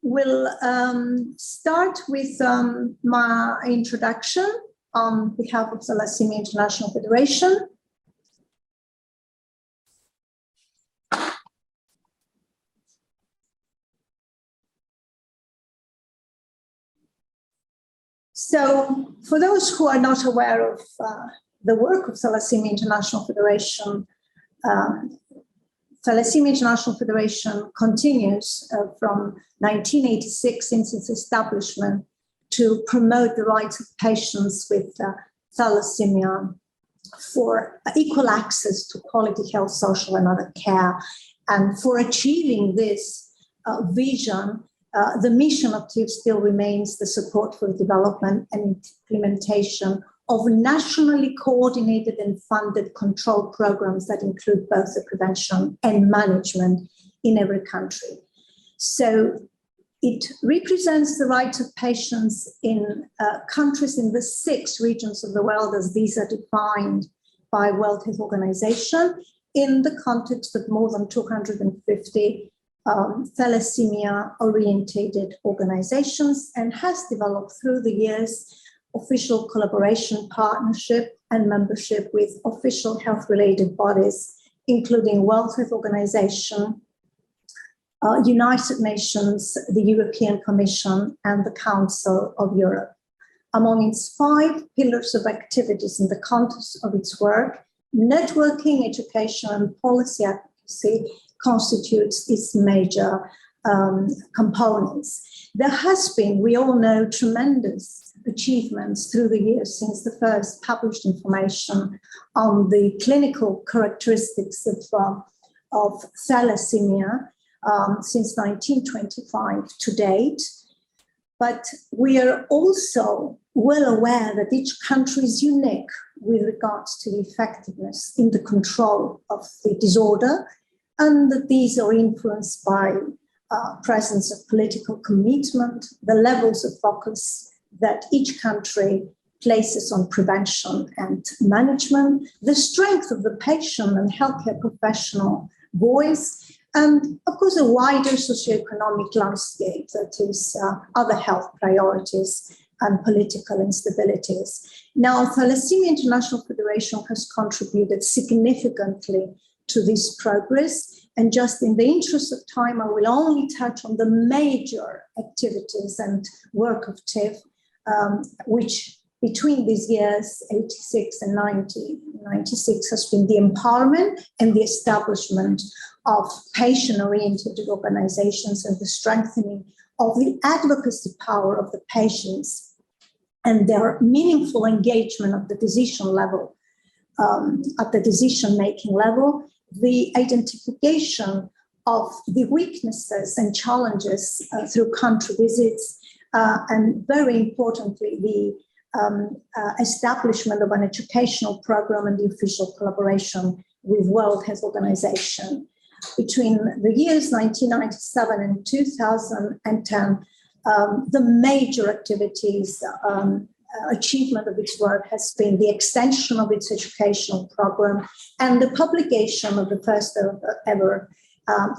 We'll start with my introduction on behalf of Thalassemia International Federation. So, for those who are not aware of the work of Thalassemia International Federation, Thalassemia International Federation continues from 1986 since its establishment to promote the rights of patients with thalassemia for equal access to quality health, social and other care. And for achieving this vision, the mission of TIF still remains the support for development and implementation of nationally coordinated and funded control programs that include both the prevention and management in every country. So it represents the rights of patients in countries in the 6 regions of the world as these are defined by World Health Organization in the context of more than 250 thalassemia-orientated organizations, and has developed through the years official collaboration, partnership, and membership with official health-related bodies, including World Health Organization, United Nations, the European Commission, and the Council of Europe. Among its 5 pillars of activities in the context of its work, networking, education, and policy advocacy constitutes its major components. There has been, we all know, tremendous achievements through the years since the first published information on the clinical characteristics of thalassemia since 1925 to date. But we are also well aware that each country is unique with regards to the effectiveness in the control of the disorder, and that these are influenced by presence of political commitment, the levels of focus that each country places on prevention and management, the strength of the patient and healthcare professional voice, and of course a wider socioeconomic landscape that is other health priorities and political instabilities. Now, Thalassemia International Federation has contributed significantly to this progress, and just in the interest of time, I will only touch on the major activities and work of TIF, which between these years, 86 and 96, has been the empowerment and the establishment of patient-oriented organizations and the strengthening of the advocacy power of the patients and their meaningful engagement at the decision level, at the decision-making level, the identification of the weaknesses and challenges through country visits, and very importantly, the establishment of an educational program and the official collaboration with World Health Organization. Between the years 1997 and 2010, the major activities achievement of its work has been the extension of its educational program and the publication of the first ever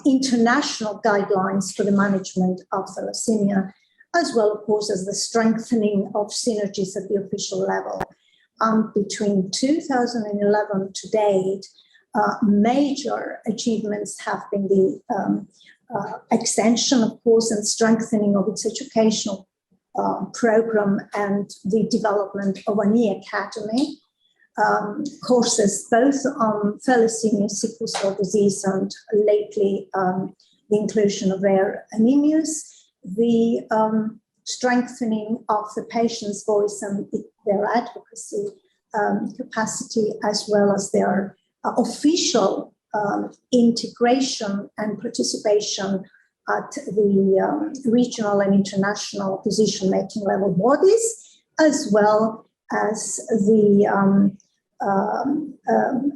international guidelines for the management of thalassemia, as well, of course, as the strengthening of synergies at the official level. Between 2011 to date, major achievements have been the extension, of course, and strengthening of its educational program and the development of an e-academy, courses both on thalassemia, sickle cell disease, and lately the inclusion of rare anemias, the strengthening of the patient's voice and their advocacy capacity, as well as their official integration and participation at the regional and international decision-making level bodies, as well as the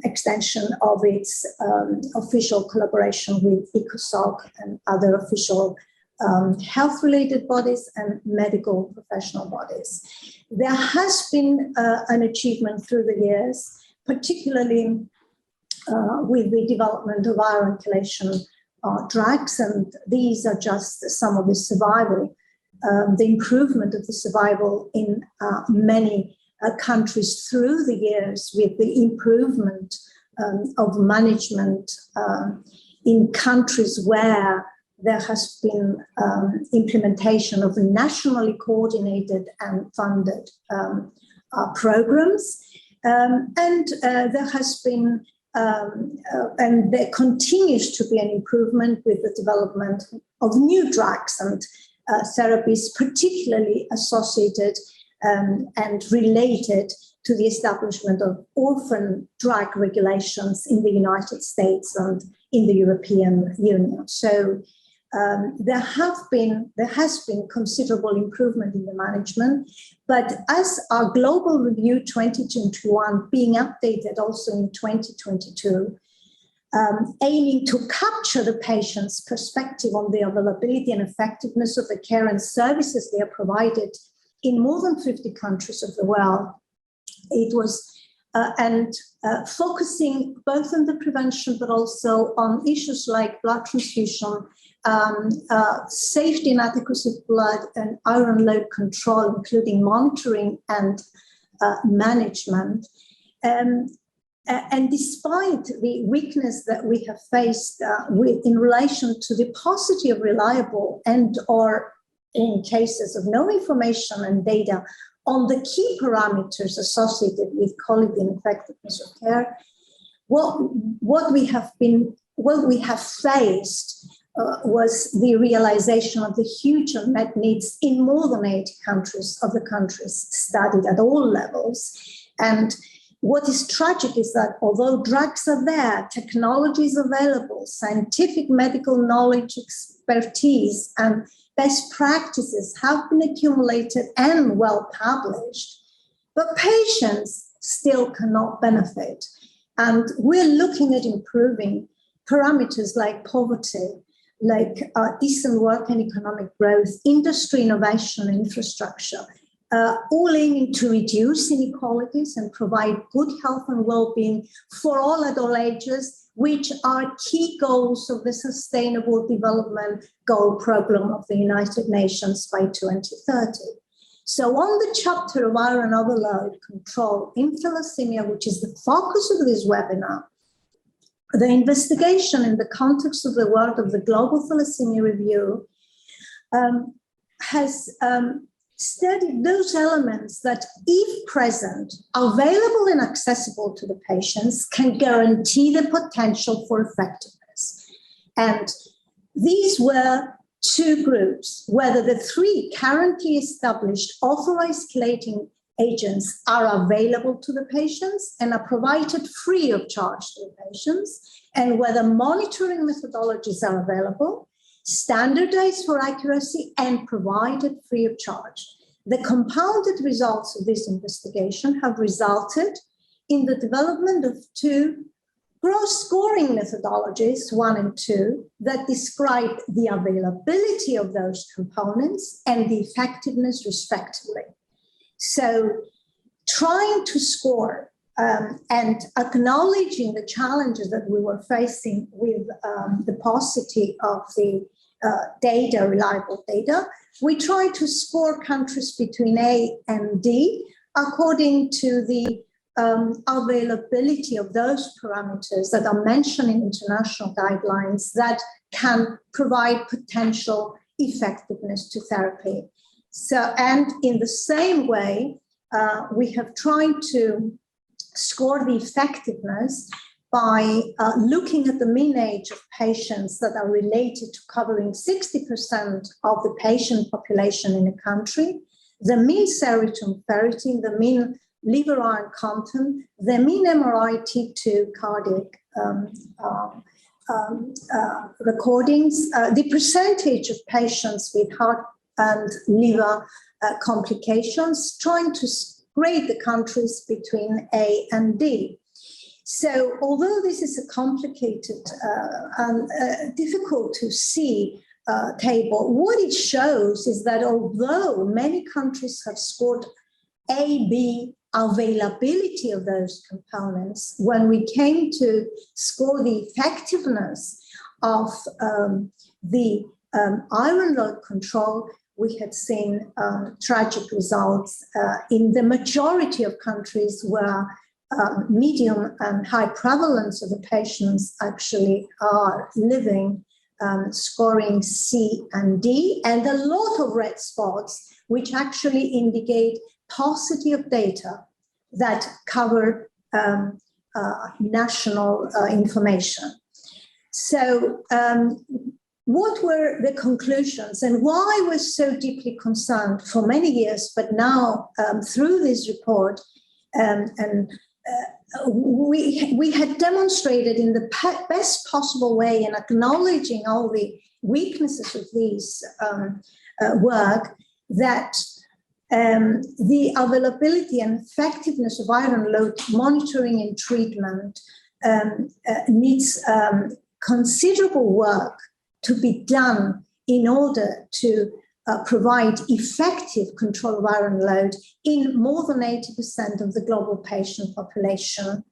extension of its official collaboration with ECOSOC and other official health-related bodies and medical professional bodies. There has been an achievement through the years, particularly with the development of iron chelation drugs, and these are just some of the survival, the improvement of the survival in many countries through the years, with the improvement of management in countries where there has been implementation of nationally coordinated and funded programs. And there has been, and there continues to be an improvement with the development of new drugs and therapies, particularly associated and related to the establishment of orphan drug regulations in the United States and in the European Union. So there has been considerable improvement in the management, but as our Global Review 2021 being updated also in 2022, aiming to capture the patient's perspective on the availability and effectiveness of the care and services they are provided in more than 50 countries of the world. It was focusing both on the prevention, but also on issues like blood transfusion, safety and adequacy of blood, and iron load control, including monitoring and management. And despite the weakness that we have faced in relation to the paucity of reliable and or in cases of no information and data on the key parameters associated with quality and effectiveness of care, what we have faced was the realization of the huge unmet needs in more than 80 countries of the countries studied at all levels. And what is tragic is that although drugs are there, technology is available, scientific medical knowledge, expertise, and best practices have been accumulated and well published, but patients still cannot benefit. And we're looking at improving parameters like poverty, like decent work and economic growth, industry innovation and infrastructure, all aiming to reduce inequalities and provide good health and well-being for all at all ages, which are key goals of the Sustainable Development Goal Program of the United Nations by 2030. So on the chapter of iron overload control in thalassemia, which is the focus of this webinar, the investigation in the context of the work of the Global Thalassemia Review has studied those elements that, if present, available and accessible to the patients, can guarantee the potential for effectiveness. And these were two groups, whether the three currently established authorized chelating agents are available to the patients and are provided free of charge to the patients, and whether monitoring methodologies are available, standardized for accuracy, and provided free of charge. The compounded results of this investigation have resulted in the development of two gross scoring methodologies, 1 and 2, that describe the availability of those components and the effectiveness respectively. So trying to score and acknowledging the challenges that we were facing with the paucity of the data, reliable data, we try to score countries between A and D according to the availability of those parameters that are mentioned in international guidelines that can provide potential effectiveness to therapy. So, and in the same way, we have tried to score the effectiveness by looking at the mean age of patients that are related to covering 60% of the patient population in a country, the mean serotonin ferritin, the mean liver iron content, the mean MRI T2 cardiac recordings, the percentage of patients with heart and liver complications, trying to grade the countries between A and D. So although this is a complicated and difficult to see table, what it shows is that although many countries have scored A, B, availability of those components, when we came to score the effectiveness of the iron load control, we had seen tragic results in the majority of countries where medium and high prevalence of the patients actually are living, scoring C and D, and a lot of red spots, which actually indicate paucity of data that cover national information. So what were the conclusions and why we're so deeply concerned for many years, but now through this report, we had demonstrated in the best possible way and acknowledging all the weaknesses of this work that the availability and effectiveness of iron load monitoring and treatment needs considerable work to be done in order to provide effective control of iron load in more than 80% of the global patient population,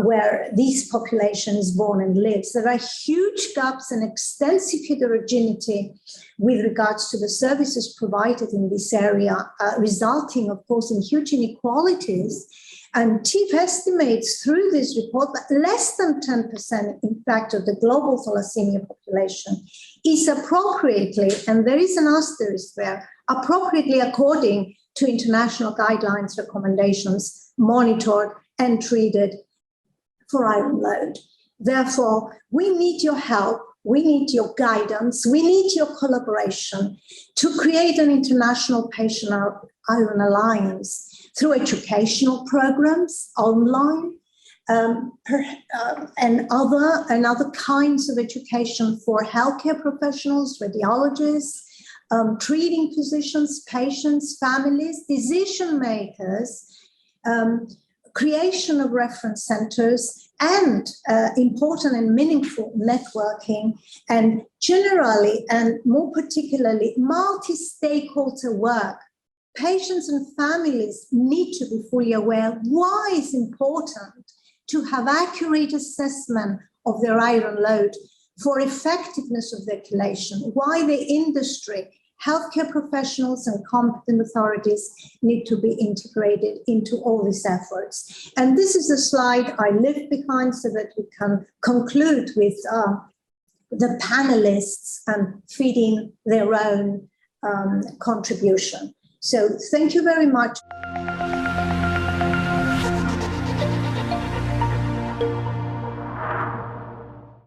where this population is born and lives. There are huge gaps and extensive heterogeneity with regards to the services provided in this area, resulting, of course, in huge inequalities. And TIF estimates through this report that less than 10%, in fact, of the global thalassemia population is appropriately, and there is an asterisk there, appropriately according to international guidelines, recommendations, monitored and treated for iron load. Therefore, we need your help, we need your guidance, we need your collaboration to create an international patient iron alliance through educational programs online and other kinds of education for healthcare professionals, radiologists, treating physicians, patients, families, decision makers, creation of reference centers, and important and meaningful networking, and generally and more particularly multi-stakeholder work. Patients and families need to be fully aware why it's important to have accurate assessment of their iron load for effectiveness of their chelation, why the industry, healthcare professionals and competent authorities need to be integrated into all these efforts. And this is a slide I left behind so that we can conclude with the panelists feeding their own contribution. So thank you very much.